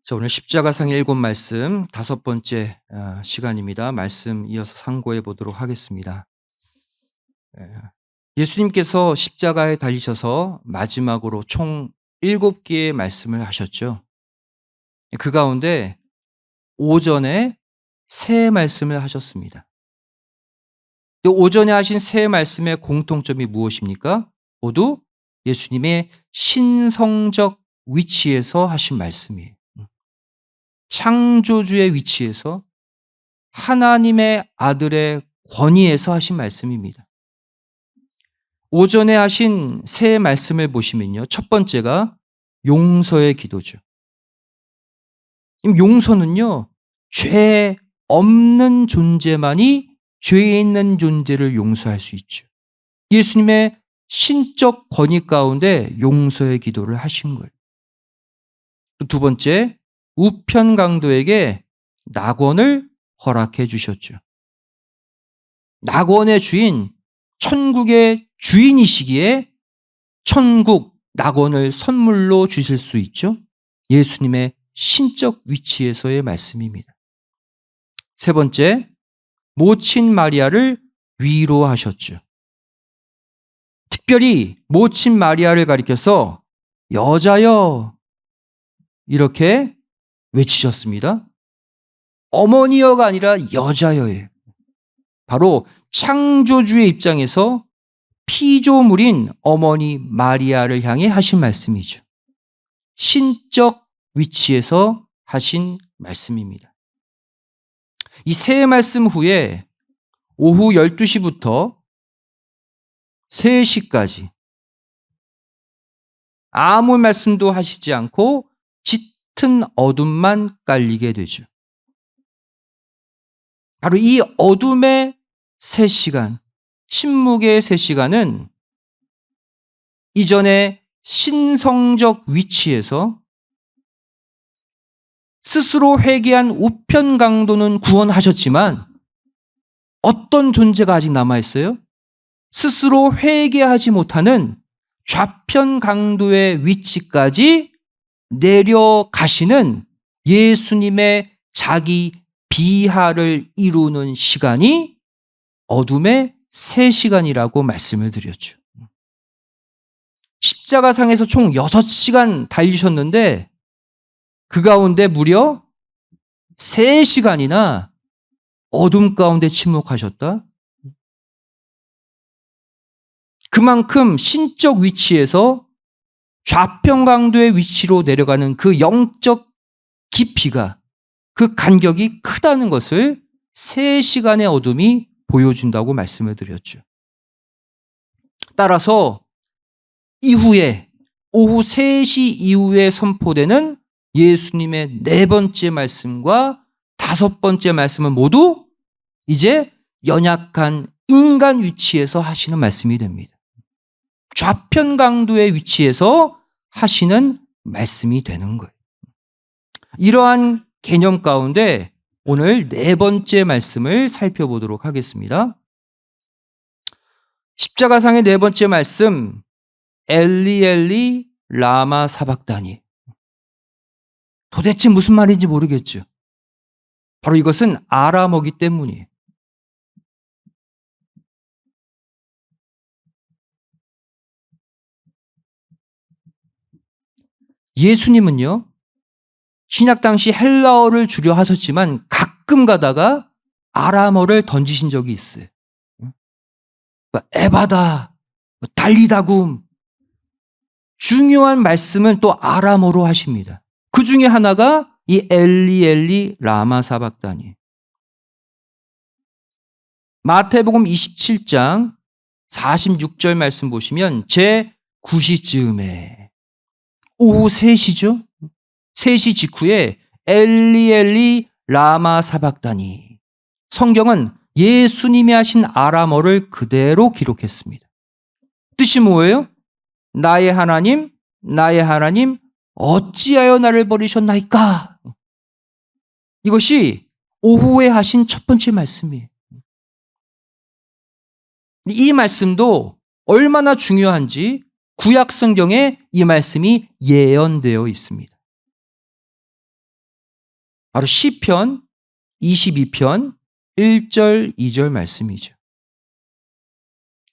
자, 오늘 십자가상의 7말씀 5번째 시간입니다. 말씀 이어서 상고해 보도록 하겠습니다. 예. 예수님께서 십자가에 달리셔서 마지막으로 총 7개의 말씀을 하셨죠. 그 가운데 오전에 세 말씀을 하셨습니다. 오전에 하신 세 말씀의 공통점이 무엇입니까? 모두 예수님의 신성적 위치에서 하신 말씀이에요. 창조주의 위치에서 하나님의 아들의 권위에서 하신 말씀입니다. 오전에 하신 세 말씀을 보시면요. 첫 번째가 용서의 기도죠. 용서는요, 죄 없는 존재만이 죄 있는 존재를 용서할 수 있죠. 예수님의 신적 권위 가운데 용서의 기도를 하신 거예요. 또 두 번째, 우편 강도에게 낙원을 허락해 주셨죠. 낙원의 주인, 천국의 주인이시기에 천국, 낙원을 선물로 주실 수 있죠. 예수님의 신적 위치에서의 말씀입니다. 세 번째, 모친 마리아를 위로하셨죠. 특별히 모친 마리아를 가리켜서 여자여 이렇게 외치셨습니다. 어머니여가 아니라 여자여예요. 바로 창조주의 입장에서 피조물인 어머니 마리아를 향해 하신 말씀이죠. 신적 위치에서 하신 말씀입니다. 이 세 말씀 후에 오후 12시부터 3시까지 아무 말씀도 하시지 않고 짙은 어둠만 깔리게 되죠. 바로 이 어둠의 3시간, 침묵의 3시간은 이전에 신성적 위치에서 스스로 회개한 우편 강도는 구원하셨지만 어떤 존재가 아직 남아있어요? 스스로 회개하지 못하는 좌편 강도의 위치까지 내려가시는 예수님의 자기 비하를 이루는 시간이 어둠의 3시간이라고 말씀을 드렸죠. 십자가상에서 총 6시간 달리셨는데 그 가운데 무려 3시간이나 어둠 가운데 침묵하셨다. 그만큼 신적 위치에서 좌편 강도의 위치로 내려가는 그 영적 깊이가, 그 간격이 크다는 것을 3시간의 어둠이 보여준다고 말씀을 드렸죠. 따라서 이후에 오후 3시 이후에 선포되는 예수님의 4번째 말씀과 5번째 말씀은 모두 이제 연약한 인간 위치에서 하시는 말씀이 됩니다. 좌편 강도의 위치에서 하시는 말씀이 되는 거예요. 이러한 개념 가운데 오늘 4번째 말씀을 살펴보도록 하겠습니다. 십자가상의 4번째 말씀, 엘리 엘리 라마 사박다니. 도대체 무슨 말인지 모르겠죠. 바로 이것은 아람어기 때문이에요. 예수님은요, 신약 당시 헬라어를 주려 하셨지만 가끔 가다가 아람어를 던지신 적이 있어요. 에바다, 달리다굼. 중요한 말씀은 또 아람어로 하십니다. 그 중에 하나가 이 엘리 엘리 라마 사박다니. 마태복음 27장 46절 말씀 보시면 제 9시쯤에 오후 3시죠. 3시 직후에 엘리 엘리 라마 사박다니. 성경은 예수님이 하신 아람어를 그대로 기록했습니다. 뜻이 뭐예요? 나의 하나님, 나의 하나님, 어찌하여 나를 버리셨나이까? 이것이 오후에 하신 첫 번째 말씀이에요. 이 말씀도 얼마나 중요한지 구약 성경에 이 말씀이 예언되어 있습니다. 바로 시편 22편 1절 2절 말씀이죠.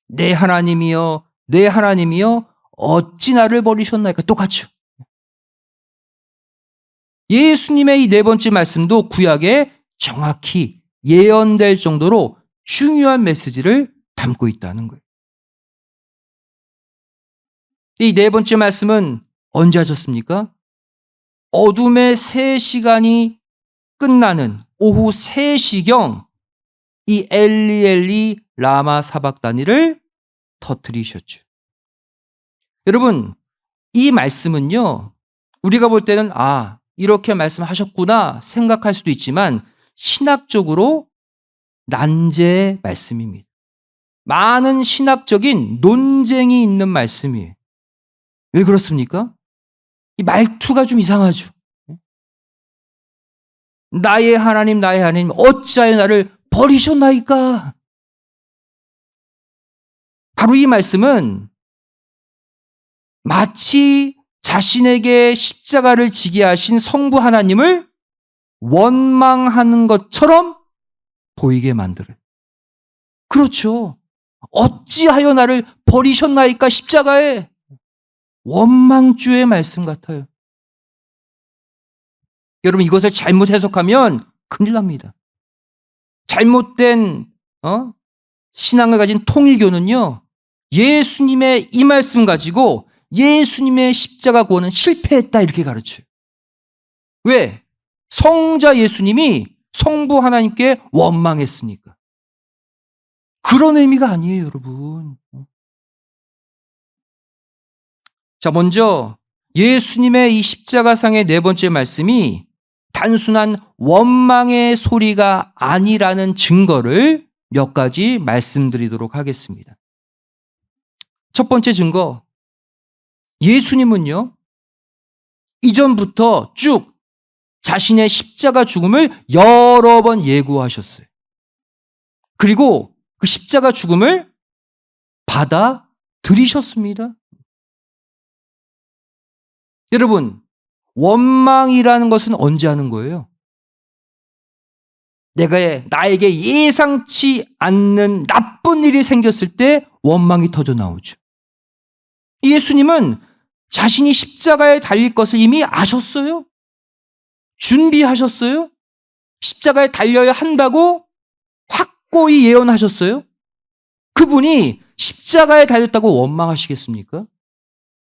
내 하나님이여 내 하나님이여 어찌 나를 버리셨나이까. 똑같죠. 예수님의 이 네 번째 말씀도 구약에 정확히 예언될 정도로 중요한 메시지를 담고 있다는 거예요. 이 네 번째 말씀은 언제 하셨습니까? 어둠의 새 시간이 끝나는 오후 3시경 이 엘리 엘리 라마 사박다니를 터뜨리셨죠. 여러분, 이 말씀은요, 우리가 볼 때는 이렇게 말씀하셨구나 생각할 수도 있지만 신학적으로 난제의 말씀입니다. 많은 신학적인 논쟁이 있는 말씀이에요. 왜 그렇습니까? 이 말투가 좀 이상하죠. 나의 하나님 어찌하여 나를 버리셨나이까? 바로 이 말씀은 마치 자신에게 십자가를 지게 하신 성부 하나님을 원망하는 것처럼 보이게 만들어요. 그렇죠. 어찌하여 나를 버리셨나이까? 십자가에. 원망주의 말씀 같아요. 여러분, 이것을 잘못 해석하면 큰일 납니다. 잘못된 신앙을 가진 통일교는요, 예수님의 이 말씀 가지고 예수님의 십자가 구원은 실패했다 이렇게 가르쳐요. 왜? 성자 예수님이 성부 하나님께 원망했으니까. 그런 의미가 아니에요, 여러분. 자, 먼저 예수님의 이 십자가상의 네 번째 말씀이 단순한 원망의 소리가 아니라는 증거를 몇 가지 말씀드리도록 하겠습니다. 첫 번째 증거, 예수님은요, 이전부터 쭉 자신의 십자가 죽음을 여러 번 예고하셨어요. 그리고 그 십자가 죽음을 받아들이셨습니다. 여러분, 원망이라는 것은 언제 하는 거예요? 나에게 예상치 않는 나쁜 일이 생겼을 때 원망이 터져 나오죠. 예수님은 자신이 십자가에 달릴 것을 이미 아셨어요. 준비하셨어요. 십자가에 달려야 한다고 확고히 예언하셨어요. 그분이 십자가에 달렸다고 원망하시겠습니까?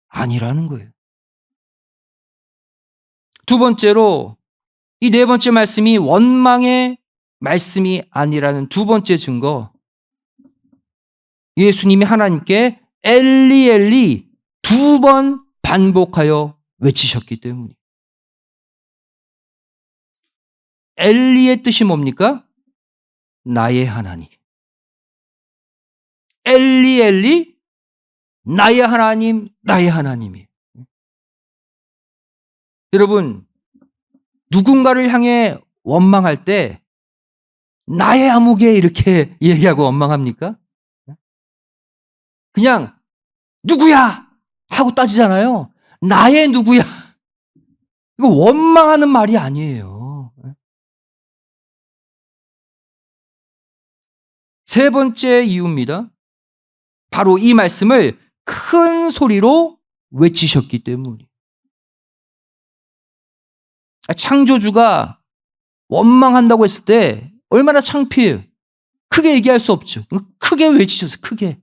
아니라는 거예요. 두 번째로, 이 네 번째 말씀이 원망의 말씀이 아니라는 두 번째 증거, 예수님이 하나님께 엘리 엘리 2번 반복하여 외치셨기 때문이에요. 엘리의 뜻이 뭡니까? 나의 하나님. 엘리 엘리 나의 하나님, 나의 하나님이에요. 여러분, 누군가를 향해 원망할 때 나의 아무개 이렇게 얘기하고 원망합니까? 그냥 누구야 하고 따지잖아요. 나의 누구야. 이거 원망하는 말이 아니에요. 세 번째 이유입니다. 바로 이 말씀을 큰 소리로 외치셨기 때문이에요. 창조주가 원망한다고 했을 때 얼마나 창피해요. 크게 얘기할 수 없죠. 크게 외치셨어요. 크게.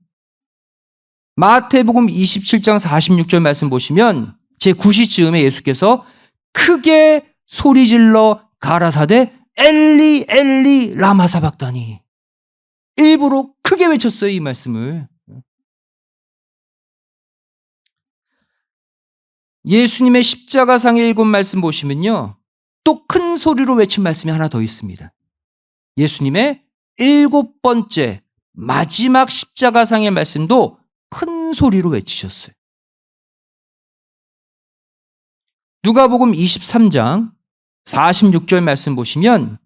마태복음 27장 46절 말씀 보시면 제9시쯤에 예수께서 크게 소리질러 가라사대 엘리 엘리 라마 사박다니. 일부러 크게 외쳤어요, 이 말씀을. 예수님의 십자가상의 7 말씀 보시면요, 또 큰 소리로 외친 말씀이 하나 더 있습니다. 예수님의 7번째 마지막 십자가상의 말씀도 큰 소리로 외치셨어요. 누가복음 23장 46절 말씀 보시면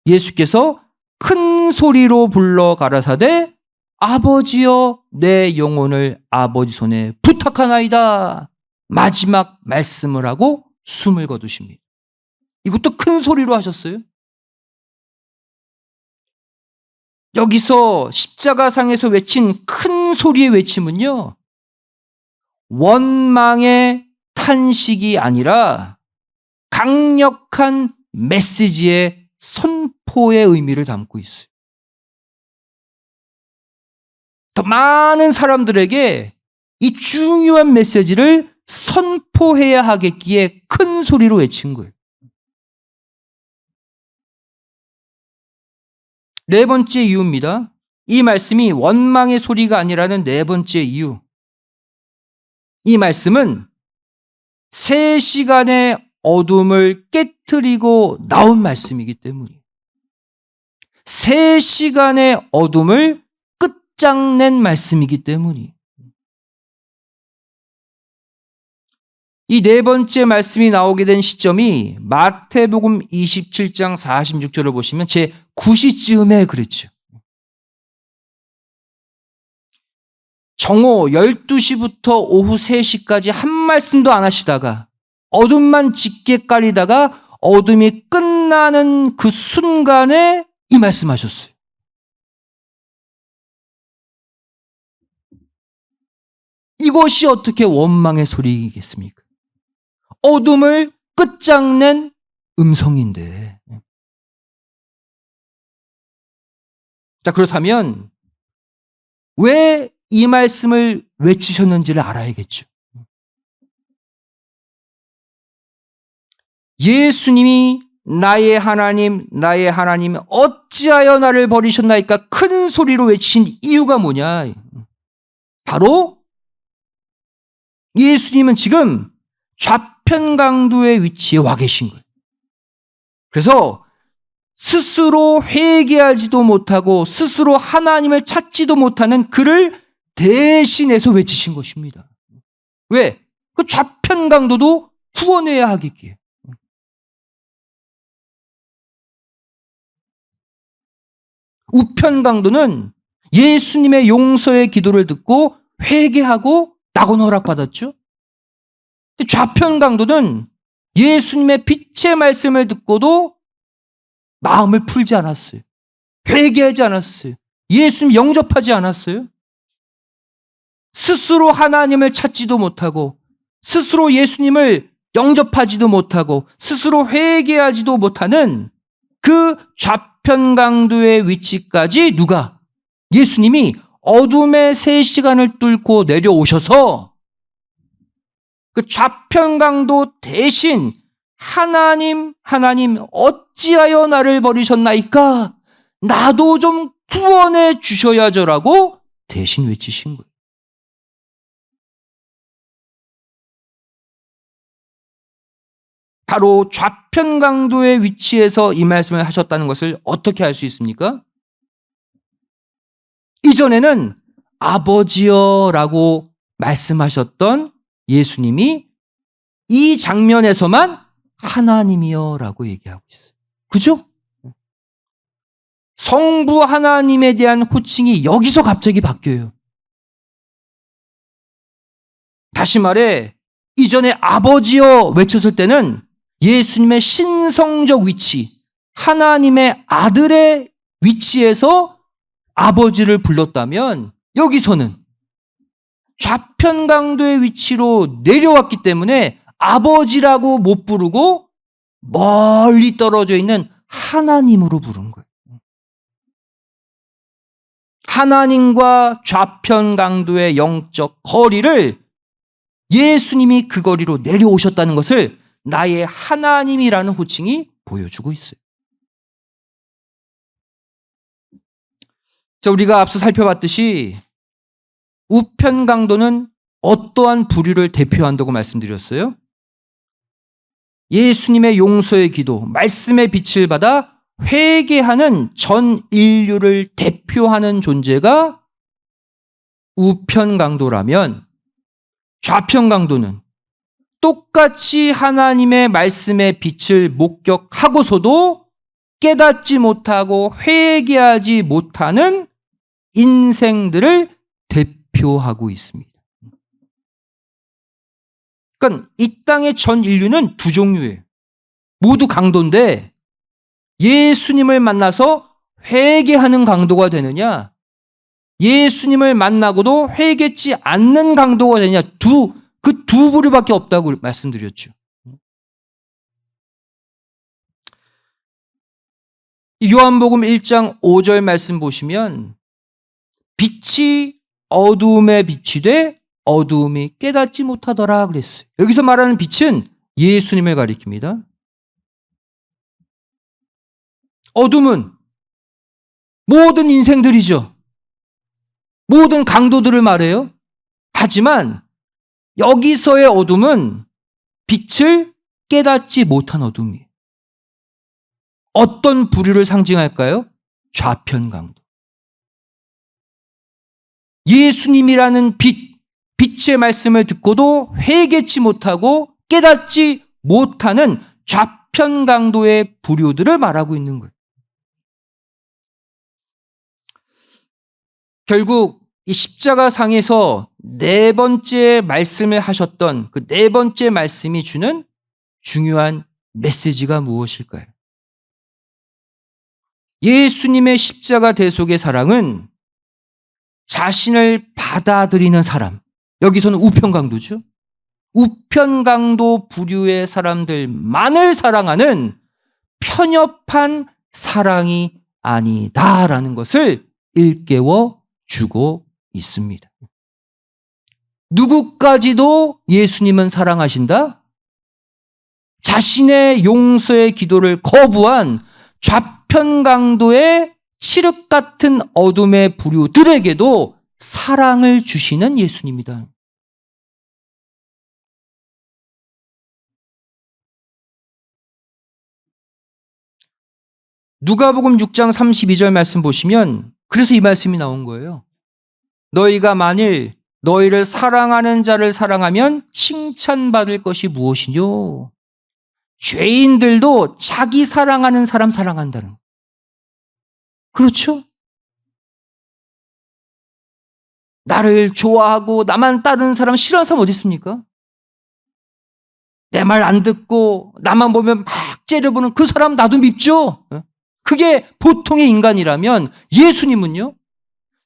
예수께서 큰 소리로 불러 가라사대 아버지여 내 영혼을 아버지 손에 부탁하나이다. 마지막 말씀을 하고 숨을 거두십니다. 이것도 큰 소리로 하셨어요. 여기서 십자가상에서 외친 큰 소리의 외침은요, 원망의 탄식이 아니라 강력한 메시지의 선포의 의미를 담고 있어요. 더 많은 사람들에게 이 중요한 메시지를 선포해야 하겠기에 큰 소리로 외친 거예요. 네 번째 이유입니다. 이 말씀이 원망의 소리가 아니라는 네 번째 이유. 이 말씀은 3시간의 어둠을 깨트리고 나온 말씀이기 때문이에요. 3시간의 어둠을 끝장낸 말씀이기 때문이에요. 이 네 번째 말씀이 나오게 된 시점이 마태복음 27장 46절을 보시면 제 9시쯤에 그랬죠. 정오 12시부터 오후 3시까지 한 말씀도 안 하시다가 어둠만 짙게 깔리다가 어둠이 끝나는 그 순간에 이 말씀하셨어요. 이것이 어떻게 원망의 소리이겠습니까? 어둠을 끝장낸 음성인데. 자, 그렇다면 왜 이 말씀을 외치셨는지를 알아야겠죠. 예수님이 나의 하나님, 나의 하나님, 어찌하여 나를 버리셨나이까 큰 소리로 외치신 이유가 뭐냐? 바로 예수님은 지금 좌편강도의 위치에 와 계신 거예요. 그래서 스스로 회개하지도 못하고 스스로 하나님을 찾지도 못하는 그를 대신해서 외치신 것입니다. 왜? 그 좌편강도도 구원해야 하겠기에. 우편강도는 예수님의 용서의 기도를 듣고 회개하고 낙원 허락받았죠. 좌편강도는 예수님의 빛의 말씀을 듣고도 마음을 풀지 않았어요. 회개하지 않았어요. 예수님 영접하지 않았어요. 스스로 하나님을 찾지도 못하고 스스로 예수님을 영접하지도 못하고 스스로 회개하지도 못하는 그 좌편강도의 위치까지 누가? 예수님이 어둠의 3시간을 뚫고 내려오셔서 그 좌편강도 대신 하나님 어찌하여 나를 버리셨나이까? 나도 좀 구원해 주셔야죠라고 대신 외치신 거예요. 바로 좌편강도의 위치에서 이 말씀을 하셨다는 것을 어떻게 알 수 있습니까? 이전에는 아버지여라고 말씀하셨던 예수님이 이 장면에서만 하나님이여라고 얘기하고 있어요. 그죠? 성부 하나님에 대한 호칭이 여기서 갑자기 바뀌어요. 다시 말해 이전에 아버지여 외쳤을 때는 예수님의 신성적 위치, 하나님의 아들의 위치에서 아버지를 불렀다면 여기서는 좌편강도의 위치로 내려왔기 때문에 아버지라고 못 부르고 멀리 떨어져 있는 하나님으로 부른 거예요. 하나님과 좌편강도의 영적 거리를 예수님이 그 거리로 내려오셨다는 것을 나의 하나님이라는 호칭이 보여주고 있어요. 자, 우리가 앞서 살펴봤듯이 우편강도는 어떠한 부류를 대표한다고 말씀드렸어요? 예수님의 용서의 기도, 말씀의 빛을 받아 회개하는 전 인류를 대표하는 존재가 우편강도라면 좌편강도는 똑같이 하나님의 말씀의 빛을 목격하고서도 깨닫지 못하고 회개하지 못하는 인생들을 대표하고 있습니다. 그러니까 이 땅의 전 인류는 두 종류예요. 모두 강도인데 예수님을 만나서 회개하는 강도가 되느냐, 예수님을 만나고도 회개치 않는 강도가 되느냐, 그 두 부류밖에 없다고 말씀드렸죠. 요한복음 1장 5절 말씀 보시면 빛이 어두움에 비치되 어두움이 깨닫지 못하더라 그랬어요. 여기서 말하는 빛은 예수님을 가리킵니다. 어둠은 모든 인생들이죠. 모든 강도들을 말해요. 하지만 여기서의 어둠은 빛을 깨닫지 못한 어둠이에요. 어떤 부류를 상징할까요? 좌편 강도. 예수님이라는 빛의 말씀을 듣고도 회개치 못하고 깨닫지 못하는 좌편 강도의 부류들을 말하고 있는 거예요. 결국 이 십자가상에서 네 번째 말씀을 하셨던 그 네 번째 말씀이 주는 중요한 메시지가 무엇일까요? 예수님의 십자가 대속의 사랑은 자신을 받아들이는 사람, 여기서는 우편강도죠. 우편강도 부류의 사람들만을 사랑하는 편협한 사랑이 아니다라는 것을 일깨워 주고 있습니다. 누구까지도 예수님은 사랑하신다? 자신의 용서의 기도를 거부한 좌편강도의 칠흑 같은 어둠의 부류들에게도 사랑을 주시는 예수님이다. 누가복음 6장 32절 말씀 보시면 그래서 이 말씀이 나온 거예요. 너희가 만일 너희를 사랑하는 자를 사랑하면 칭찬받을 것이 무엇이뇨? 죄인들도 자기 사랑하는 사람 사랑한다는 거예요. 그렇죠? 나를 좋아하고 나만 따르는 사람 싫어하는 사람 어디 있습니까? 내 말 안 듣고 나만 보면 막 째려보는 그 사람 나도 밉죠? 그게 보통의 인간이라면 예수님은요,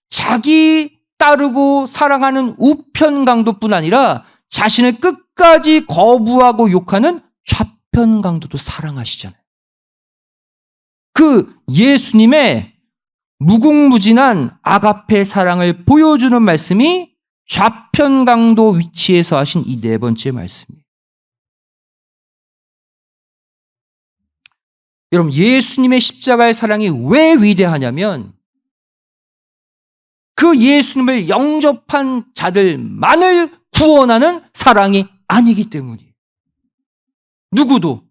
자기 따르고 사랑하는 우편 강도뿐 아니라 자신을 끝까지 거부하고 욕하는 좌편 강도도 사랑하시잖아요. 그 예수님의 무궁무진한 아가페 사랑을 보여주는 말씀이 좌편 강도 위치에서 하신 이 네 번째 말씀이에요. 여러분, 예수님의 십자가의 사랑이 왜 위대하냐면 그 예수님을 영접한 자들만을 구원하는 사랑이 아니기 때문이에요. 누구도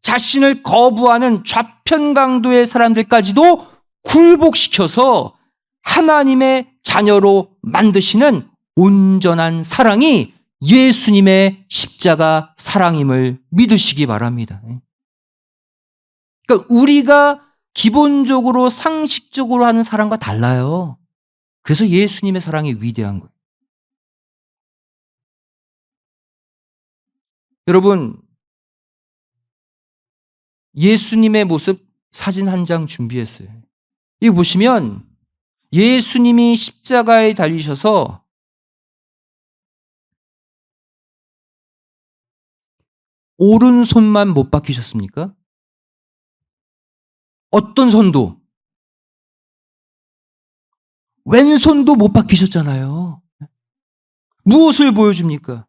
자신을 거부하는 좌편 강도의 사람들까지도 굴복시켜서 하나님의 자녀로 만드시는 온전한 사랑이 예수님의 십자가 사랑임을 믿으시기 바랍니다. 그러니까 우리가 기본적으로 상식적으로 하는 사랑과 달라요. 그래서 예수님의 사랑이 위대한 거예요. 여러분, 예수님의 모습 사진 한 장 준비했어요. 이거 보시면 예수님이 십자가에 달리셔서 오른손만 못 박히셨습니까? 어떤 손도, 왼손도 못 박히셨잖아요. 무엇을 보여줍니까?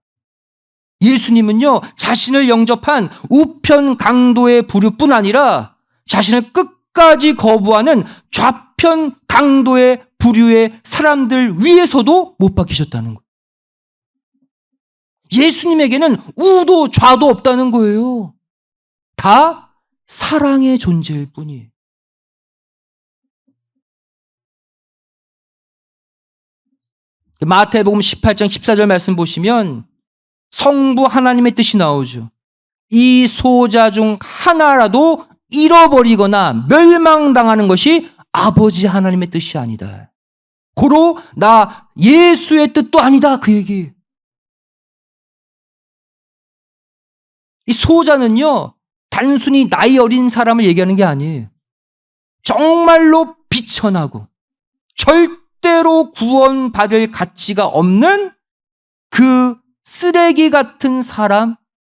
예수님은요, 자신을 영접한 우편 강도의 부류뿐 아니라 자신을 끝까지 거부하는 좌편 강도의 부류의 사람들 위에서도 못 박히셨다는 거예요. 예수님에게는 우도 좌도 없다는 거예요. 다 사랑의 존재일 뿐이에요. 마태복음 18장 14절 말씀 보시면 성부 하나님의 뜻이 나오죠. 이 소자 중 하나라도 잃어버리거나 멸망당하는 것이 아버지 하나님의 뜻이 아니다. 고로 나 예수의 뜻도 아니다, 그 얘기. 이 소자는요, 단순히 나이 어린 사람을 얘기하는 게 아니에요. 정말로 비천하고 절대로 구원받을 가치가 없는 그 쓰레기 같은 사람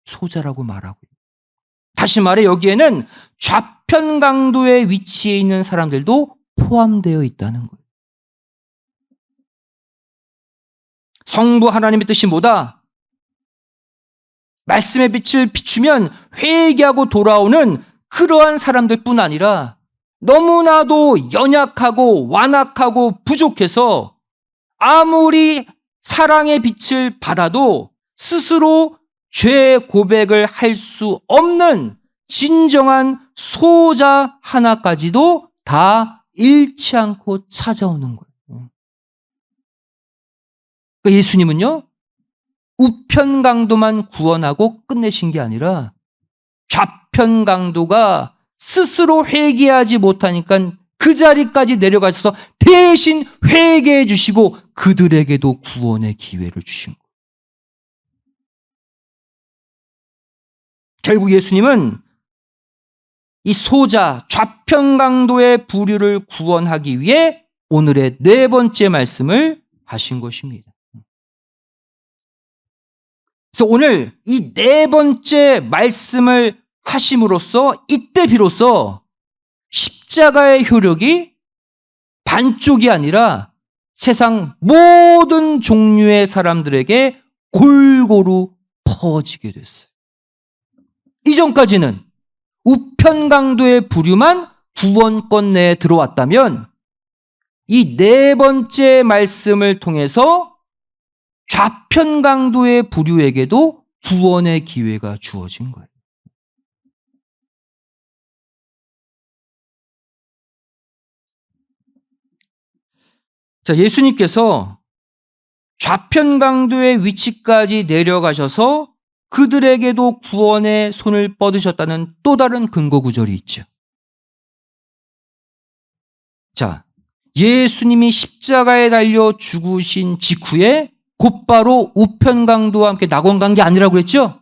소자라고 말하고 있어요. 다시 말해 여기에는 좌편 강도의 위치에 있는 사람들도 포함되어 있다는 거예요. 성부 하나님의 뜻이 뭐다? 말씀의 빛을 비추면 회개하고 돌아오는 그러한 사람들뿐 아니라 너무나도 연약하고 완악하고 부족해서 아무리 사랑의 빛을 받아도 스스로 죄 고백을 할 수 없는 진정한 소자 하나까지도 다 잃지 않고 찾아오는 거예요. 그러니까 예수님은요, 우편 강도만 구원하고 끝내신 게 아니라 좌편 강도가 스스로 회개하지 못하니까 그 자리까지 내려가셔서 대신 회개해 주시고 그들에게도 구원의 기회를 주신 거예요. 결국 예수님은 이 소자, 좌편 강도의 부류를 구원하기 위해 오늘의 네 번째 말씀을 하신 것입니다. 그래서 오늘 이 네 번째 말씀을 하심으로써 이때 비로소 십자가의 효력이 반쪽이 아니라 세상 모든 종류의 사람들에게 골고루 퍼지게 됐어요. 이전까지는 우편 강도의 부류만 구원권 내에 들어왔다면 이 네 번째 말씀을 통해서 좌편 강도의 부류에게도 구원의 기회가 주어진 거예요. 자, 예수님께서 좌편 강도의 위치까지 내려가셔서 그들에게도 구원의 손을 뻗으셨다는 또 다른 근거 구절이 있죠. 자, 예수님이 십자가에 달려 죽으신 직후에 곧바로 우편 강도와 함께 낙원 간 게 아니라고 그랬죠?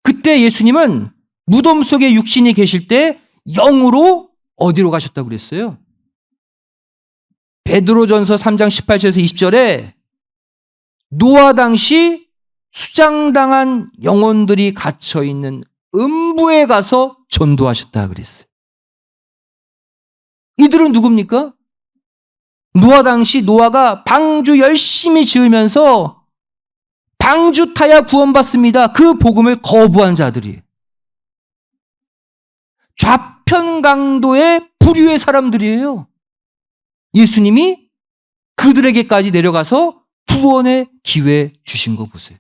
그때 예수님은 무덤 속에 육신이 계실 때 영으로 어디로 가셨다고 그랬어요? 베드로전서 3장 18절에서 20절에 노아 당시 수장당한 영혼들이 갇혀있는 음부에 가서 전도하셨다 그랬어요. 이들은 누굽니까? 노아 당시 노아가 방주 열심히 지으면서 방주 타야 구원받습니다. 그 복음을 거부한 자들이 좌편 강도의 부류의 사람들이에요. 예수님이 그들에게까지 내려가서 구원의 기회 주신 거 보세요.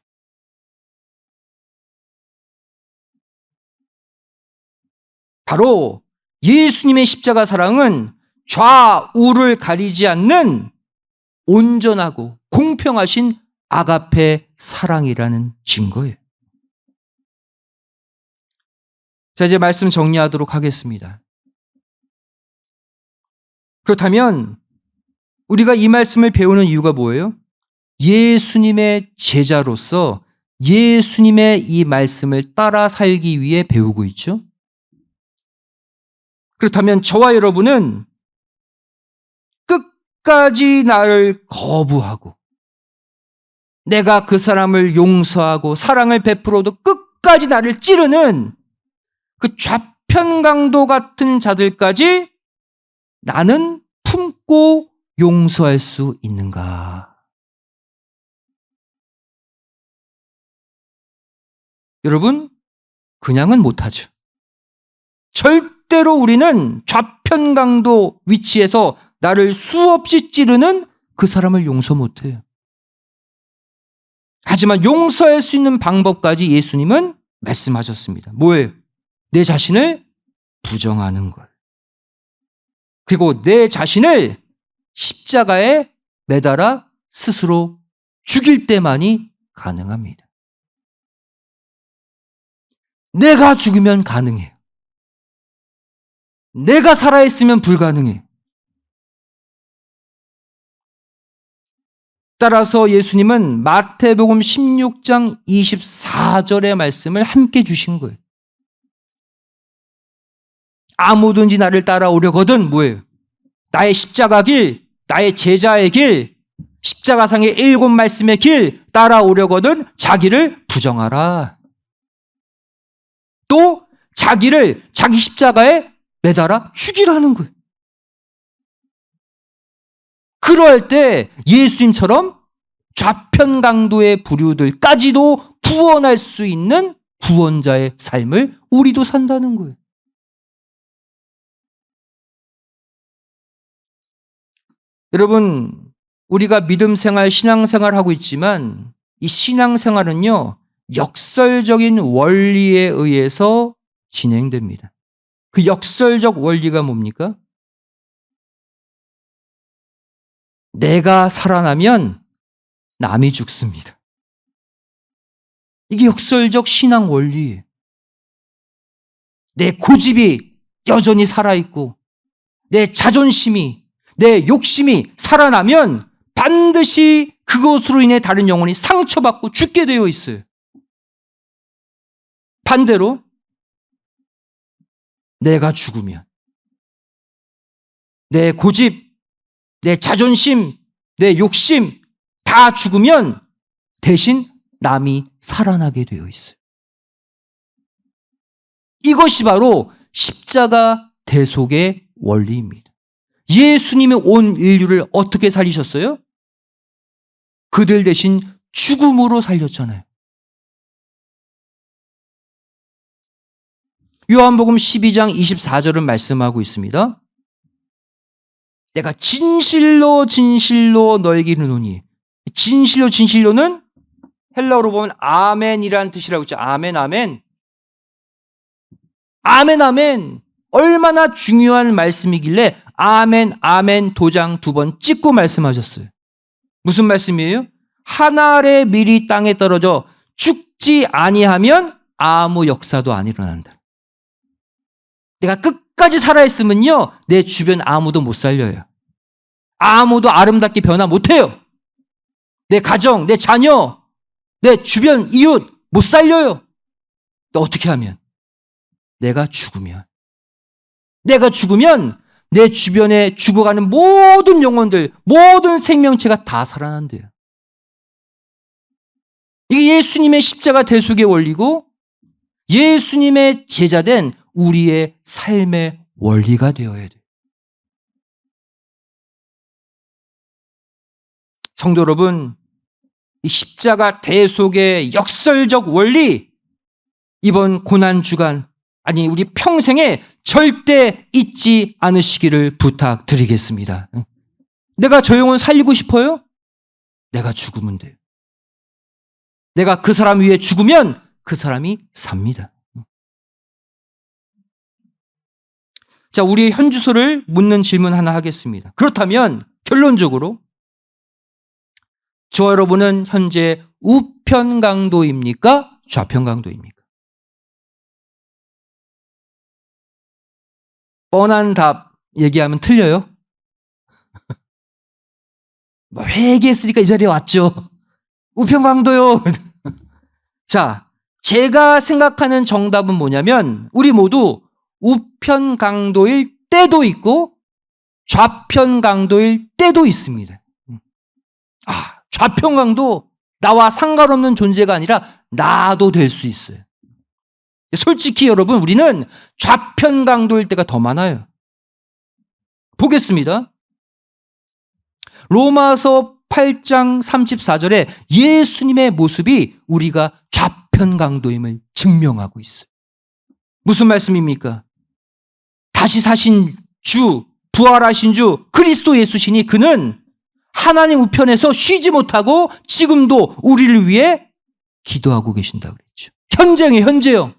바로 예수님의 십자가 사랑은 좌우를 가리지 않는 온전하고 공평하신 아가페 사랑이라는 증거예요. 자, 이제 말씀 정리하도록 하겠습니다. 그렇다면 우리가 이 말씀을 배우는 이유가 뭐예요? 예수님의 제자로서 예수님의 이 말씀을 따라 살기 위해 배우고 있죠. 그렇다면 저와 여러분은 끝까지 나를 거부하고 내가 그 사람을 용서하고 사랑을 베풀어도 끝까지 나를 찌르는 그 좌편 강도 같은 자들까지 나는 품고 용서할 수 있는가? 여러분, 그냥은 못하죠. 절대로 우리는 좌편 강도 위치에서 나를 수없이 찌르는 그 사람을 용서 못해요. 하지만 용서할 수 있는 방법까지 예수님은 말씀하셨습니다. 뭐예요? 내 자신을 부정하는 것. 그리고 내 자신을 십자가에 매달아 스스로 죽일 때만이 가능합니다. 내가 죽으면 가능해요. 내가 살아있으면 불가능해요. 따라서 예수님은 마태복음 16장 24절의 말씀을 함께 주신 거예요. 아무든지 나를 따라오려거든 뭐예요? 나의 십자가 길, 나의 제자의 길, 십자가상의 7말씀의 길 따라오려거든 자기를 부정하라. 또 자기를 자기 십자가에 매달아 죽이라는 거예요. 그럴 때 예수님처럼 좌편강도의 부류들까지도 구원할 수 있는 구원자의 삶을 우리도 산다는 거예요. 여러분, 우리가 믿음 생활, 신앙 생활 하고 있지만 이 신앙 생활은요, 역설적인 원리에 의해서 진행됩니다. 그 역설적 원리가 뭡니까? 내가 살아나면 남이 죽습니다. 이게 역설적 신앙 원리예요. 내 고집이 여전히 살아있고 내 자존심이, 내 욕심이 살아나면 반드시 그것으로 인해 다른 영혼이 상처받고 죽게 되어 있어요. 반대로 내가 죽으면 내 고집, 내 자존심, 내 욕심 다 죽으면 대신 남이 살아나게 되어 있어요. 이것이 바로 십자가 대속의 원리입니다. 예수님이 온 인류를 어떻게 살리셨어요? 그들 대신 죽음으로 살렸잖아요. 요한복음 12장 24절은 말씀하고 있습니다. 내가 진실로 진실로 너에게 이르노니, 진실로 진실로는 헬라어로 보면 아멘이라는 뜻이라고 했죠. 아멘, 아멘. 아멘, 아멘. 얼마나 중요한 말씀이길래 아멘, 아멘 도장 2번 찍고 말씀하셨어요. 무슨 말씀이에요? 한 알의 밀이 땅에 떨어져 죽지 아니하면 아무 역사도 안 일어난다. 내가 끝까지 살아있으면요, 내 주변 아무도 못 살려요. 아무도 아름답게 변화 못해요. 내 가정, 내 자녀, 내 주변 이웃 못 살려요. 어떻게 하면? 내가 죽으면 내 주변에 죽어가는 모든 영혼들, 모든 생명체가 다 살아난대요. 이게 예수님의 십자가 대속의 원리고 예수님의 제자된 우리의 삶의 원리가 되어야 돼요. 성도 여러분, 이 십자가 대속의 역설적 원리, 이번 고난주간, 아니 우리 평생에 절대 잊지 않으시기를 부탁드리겠습니다. 내가 저 영혼 살리고 싶어요? 내가 죽으면 돼요. 내가 그 사람 위해 죽으면 그 사람이 삽니다. 자, 우리의 현주소를 묻는 질문 하나 하겠습니다. 그렇다면 결론적으로 저와 여러분은 현재 우편 강도입니까? 좌편 강도입니까? 뻔한 답 얘기하면 틀려요? 뭐 회개했으니까 이 자리에 왔죠. 우편 강도요. 자, 제가 생각하는 정답은 뭐냐면 우리 모두 우편 강도일 때도 있고 좌편 강도일 때도 있습니다. 좌편 강도, 나와 상관없는 존재가 아니라 나도 될 수 있어요. 솔직히 여러분, 우리는 좌편 강도일 때가 더 많아요. 보겠습니다. 로마서 8장 34절에 예수님의 모습이 우리가 좌편 강도임을 증명하고 있어요. 무슨 말씀입니까? 다시 사신 주, 부활하신 주 그리스도 예수시니 그는 하나님 우편에서 쉬지 못하고 지금도 우리를 위해 기도하고 계신다고 그랬죠. 현재요.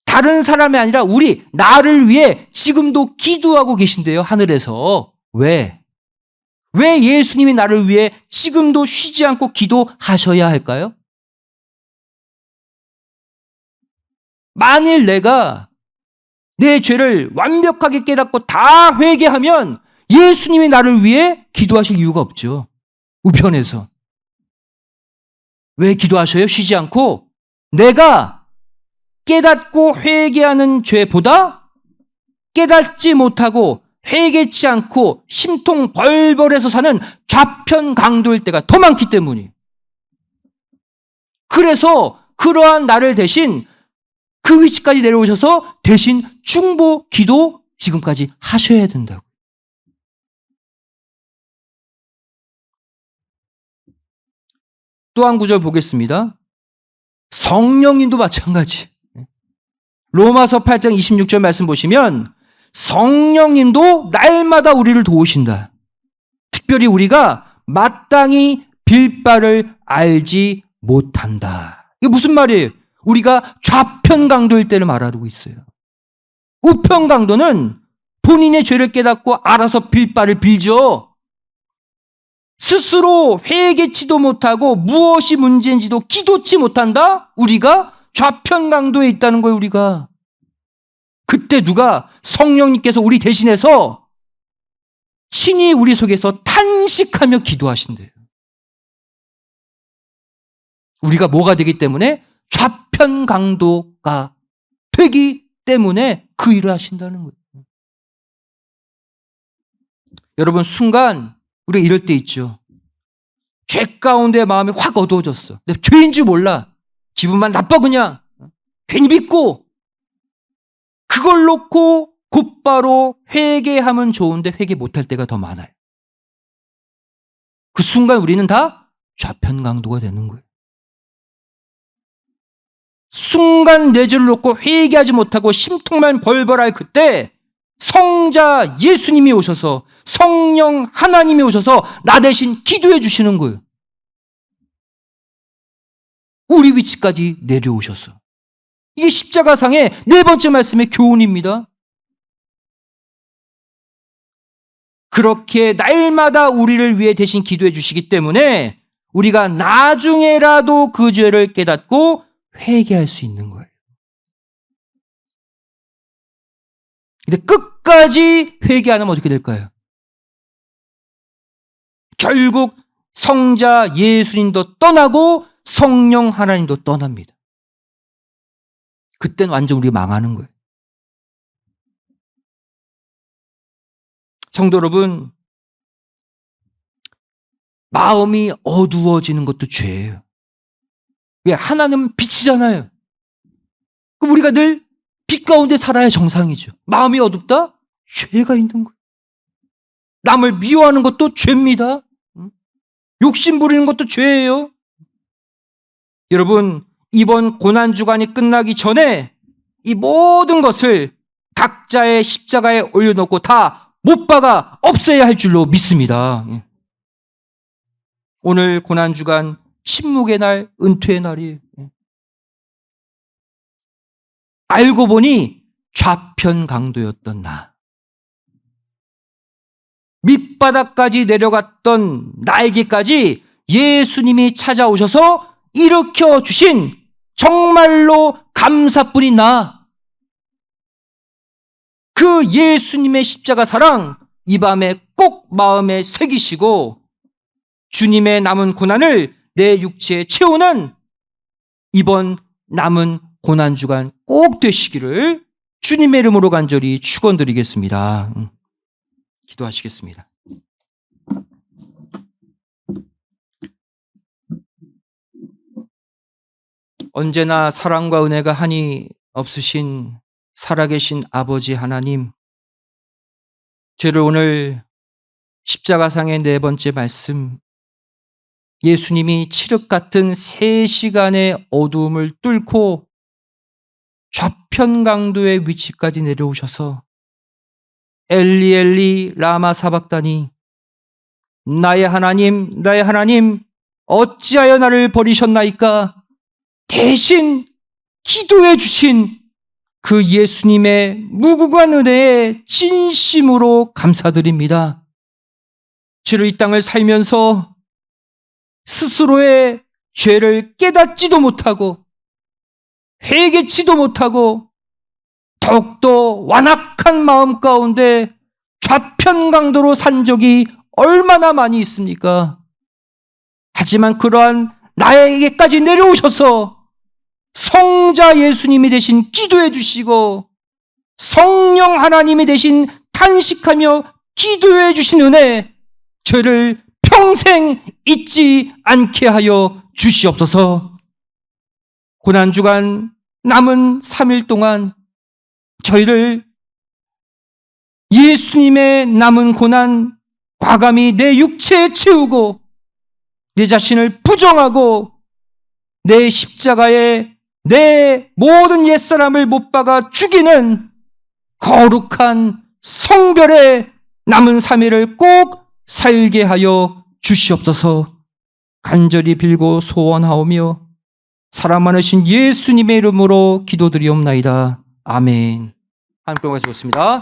다른 사람이 아니라 나를 위해 지금도 기도하고 계신대요, 하늘에서. 왜? 왜 예수님이 나를 위해 지금도 쉬지 않고 기도하셔야 할까요? 만일 내가 내 죄를 완벽하게 깨닫고 다 회개하면 예수님이 나를 위해 기도하실 이유가 없죠. 우편에서. 왜 기도하셔요? 쉬지 않고. 내가 깨닫고 회개하는 죄보다 깨닫지 못하고 회개치 않고 심통 벌벌해서 사는 좌편강도일 때가 더 많기 때문이에요. 그래서 그러한 나를 대신 그 위치까지 내려오셔서 대신 중보 기도 지금까지 하셔야 된다고. 또 한 구절 보겠습니다. 성령님도 마찬가지. 로마서 8장 26절 말씀 보시면 성령님도 날마다 우리를 도우신다. 특별히 우리가 마땅히 빌 바를 알지 못한다. 이게 무슨 말이에요? 우리가 좌편강도일 때를 말하고 있어요. 우편강도는 본인의 죄를 깨닫고 알아서 빌 바를 빌죠. 스스로 회개치도 못하고 무엇이 문제인지도 기도치 못한다? 우리가 좌편강도에 있다는 거예요, 우리가. 그때 누가 성령님께서 우리 대신해서 친히 우리 속에서 탄식하며 기도하신대요. 우리가 뭐가 되기 때문에? 좌편강도가 되기 때문에 그 일을 하신다는 거예요. 여러분, 순간 우리가 이럴 때 있죠. 죄 가운데 마음이 확 어두워졌어. 내가 죄인 줄 몰라. 기분만 나빠 그냥. 괜히 믿고. 그걸 놓고 곧바로 회개하면 좋은데 회개 못할 때가 더 많아요. 그 순간 우리는 다 좌편강도가 되는 거예요. 순간 내 죄를 놓고 회개하지 못하고 심통만 벌벌할 그때 성자 예수님이 오셔서 성령 하나님이 오셔서 나 대신 기도해 주시는 거예요. 우리 위치까지 내려오셔서. 이게 십자가상의 네 번째 말씀의 교훈입니다. 그렇게 날마다 우리를 위해 대신 기도해 주시기 때문에 우리가 나중에라도 그 죄를 깨닫고 회개할 수 있는 거예요. 근데 끝까지 회개 안 하면 어떻게 될까요? 결국 성자 예수님도 떠나고 성령 하나님도 떠납니다. 그때는 완전 우리가 망하는 거예요. 성도 여러분, 마음이 어두워지는 것도 죄예요. 왜? 하나님은 빛이잖아요. 그럼 우리가 늘 빛 가운데 살아야 정상이죠. 마음이 어둡다? 죄가 있는 거예요. 남을 미워하는 것도 죄입니다. 욕심 부리는 것도 죄예요. 여러분, 이번 고난주간이 끝나기 전에 이 모든 것을 각자의 십자가에 올려놓고 다 못 박아 없애야 할 줄로 믿습니다. 오늘 고난주간 침묵의 날, 은퇴의 날이에요. 알고 보니 좌편강도였던 나. 밑바닥까지 내려갔던 나에게까지 예수님이 찾아오셔서 일으켜 주신 정말로 감사뿐인 나. 그 예수님의 십자가 사랑 이 밤에 꼭 마음에 새기시고 주님의 남은 고난을 내 육체에 채우는 이번 남은 고난주간 꼭 되시기를 주님의 이름으로 간절히 축원드리겠습니다. 기도하시겠습니다. 언제나 사랑과 은혜가 한이 없으신 살아계신 아버지 하나님, 저를 오늘 십자가상의 네 번째 말씀, 예수님이 칠흑 같은 3시간의 어두움을 뚫고 좌편강도의 위치까지 내려오셔서 엘리 엘리 라마 사박다니, 나의 하나님 어찌하여 나를 버리셨나이까 대신 기도해 주신 그 예수님의 무궁한 은혜에 진심으로 감사드립니다. 저를 이 땅을 살면서 스스로의 죄를 깨닫지도 못하고 회개치도 못하고 더욱더 완악한 마음 가운데 좌편강도로 산 적이 얼마나 많이 있습니까? 하지만 그러한 나에게까지 내려오셔서 성자 예수님이 대신 기도해 주시고 성령 하나님이 대신 탄식하며 기도해 주신 은혜, 저를 평생 잊지 않게 하여 주시옵소서. 고난주간 남은 3일 동안 저희를 예수님의 남은 고난 과감히 내 육체에 채우고 내 자신을 부정하고 내 십자가에 내 모든 옛사람을 못 박아 죽이는 거룩한 성별의 남은 3일을 꼭 살게 하여 주시옵소서. 간절히 빌고 소원하오며 사랑 많으신 예수님의 이름으로 기도드리옵나이다. 아멘. 함께 고맙습니다.